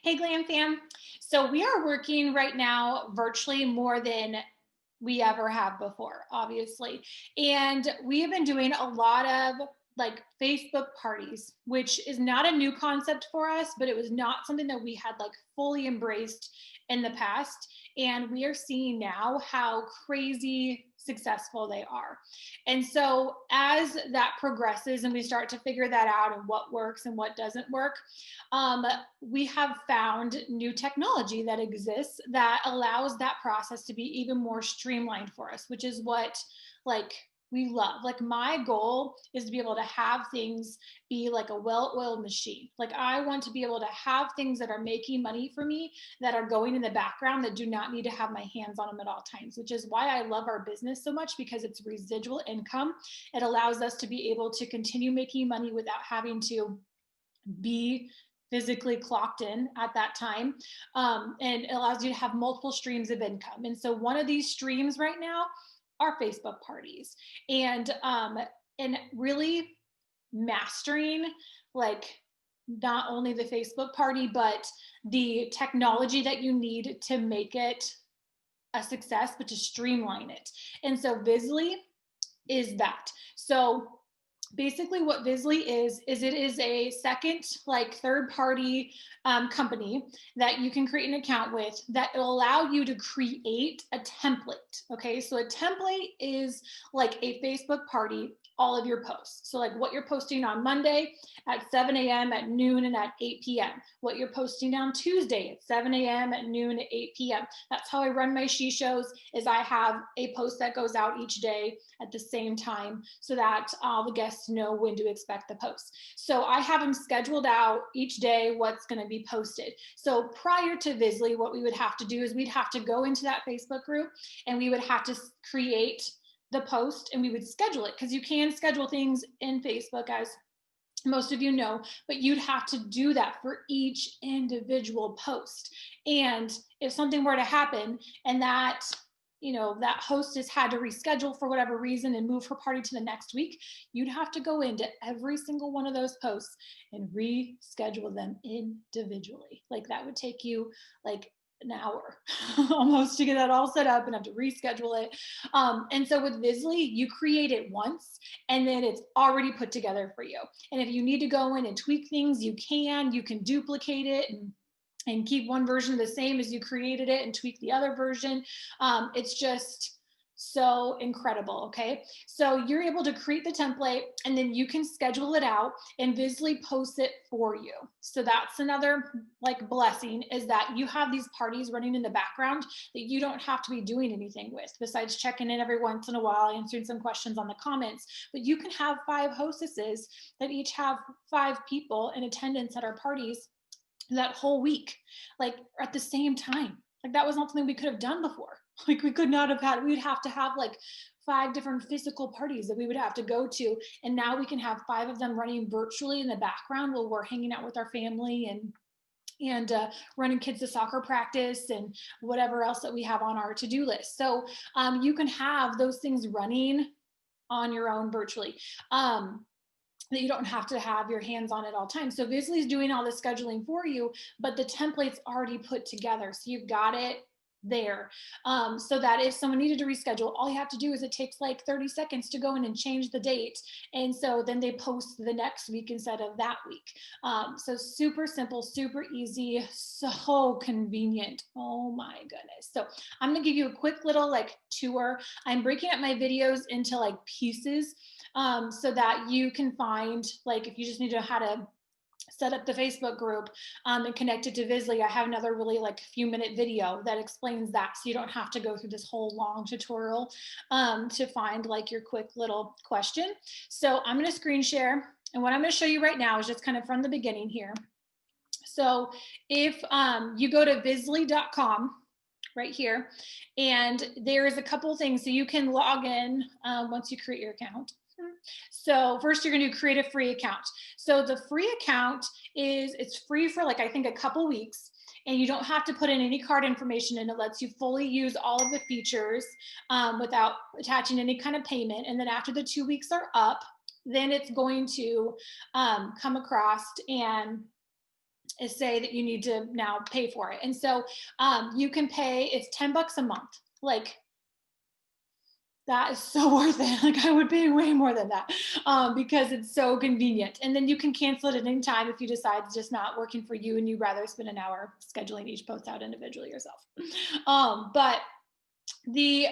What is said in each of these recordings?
Hey, Glam Fam. So we are working right now virtually more than we ever have before, obviously. And we have been doing a lot of like Facebook parties, which is not a new concept for us, but it was not something that we had like fully embraced in the past. And we are seeing now how crazy successful they are. And so as that progresses and we start to figure that out and what works and what doesn't work, um, we have found new technology that exists that allows that process to be even more streamlined for us, which is what like we love. Like my goal is to be able to have things be like a well-oiled machine. Like I want to be able to have things that are making money for me that are going in the background that do not need to have my hands on them at all times, which is why I love our business so much, because it's residual income. It allows us to be able to continue making money without having to be physically clocked in at that time. And it allows you to have multiple streams of income. And so one of these streams right now are Facebook parties. And really mastering like not only the Facebook party, but the technology that you need to make it a success, but to streamline it. And so Vizzlie is that. So basically what Vizzlie is it is a second, like third party company that you can create an account with that will allow you to create a template. Okay, so a template is like a Facebook party, all of your posts. So like what you're posting on Monday at 7 a.m., at noon, and at 8 p.m. What you're posting on Tuesday at 7 a.m., at noon, at 8 p.m. That's how I run my she shows, is I have a post that goes out each day at the same time so that all the guests know when to expect the posts. So I have them scheduled out each day what's going to be posted. So prior to Vizzlie, what we would have to do is we'd have to go into that Facebook group and we would have to create the post and we would schedule it, because you can schedule things in Facebook, as most of you know, but you'd have to do that for each individual post. And if something were to happen and that that hostess had to reschedule for whatever reason and move her party to the next week, you'd have to go into every single one of those posts and reschedule them individually. Like that would take you like an hour almost to get that all set up and have to reschedule it. And so with Vizzlie, you create it once and then it's already put together for you. And if you need to go in and tweak things, you can duplicate it and keep one version the same as you created it and tweak the other version. It's just so incredible. Okay, so you're able to create the template and then you can schedule it out and Vizzlie posts it for you. So that's another like blessing, is that you have these parties running in the background that you don't have to be doing anything with besides checking in every once in a while, answering some questions on the comments. But you can have 5 hostesses that each have 5 people in attendance at our parties that whole week, like at the same time. Like that was not something we could have done before. Like we could not have had, we'd have to have like 5 different physical parties that we would have to go to. And now we can have 5 of them running virtually in the background while we're hanging out with our family and running kids to soccer practice and whatever else that we have on our to-do list. So you can have those things running on your own virtually. That you don't have to have your hands on at all times. So Vizzlie is doing all the scheduling for you, but the template's already put together. So you've got it there. So that if someone needed to reschedule, all you have to do is it takes like 30 seconds to go in and change the date. And so then they post the next week instead of that week. So super simple, super easy, so convenient. Oh my goodness. So I'm gonna give you a quick little like tour. I'm breaking up my videos into like pieces so that you can find, like if you just need to know how to set up the Facebook group and connect it to Vizzlie, I have another really like few minute video that explains that, so you don't have to go through this whole long tutorial to find like your quick little question. So I'm going to screen share, and what I'm going to show you right now is just kind of from the beginning here. So if you go to Vizzlie.com right here, and there's a couple things, so you can log in once you create your account. So first you're going to create a free account. So the free account it's free for like, I think a couple weeks, and you don't have to put in any card information, and it lets you fully use all of the features without attaching any kind of payment. And then after the 2 weeks are up, then it's going to come across and say that you need to now pay for it. And so you can pay, it's $10 a month. Like, that is so worth it. Like, I would pay way more than that because it's so convenient. And then you can cancel it at any time if you decide it's just not working for you and you'd rather spend an hour scheduling each post out individually yourself. But the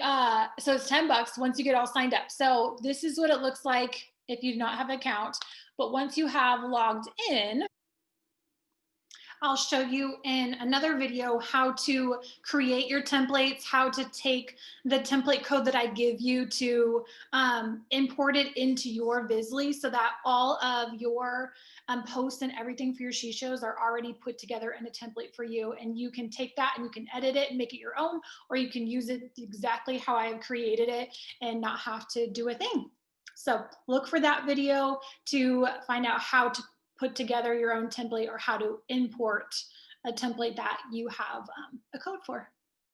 so it's $10 once you get all signed up. So this is what it looks like if you do not have an account. But once you have logged in, I'll show you in another video how to create your templates, how to take the template code that I give you to import it into your Vizzlie so that all of your posts and everything for your she shows are already put together in a template for you. And you can take that and you can edit it and make it your own, or you can use it exactly how I have created it and not have to do a thing. So look for that video to find out how to put together your own template or how to import a template that you have a code for.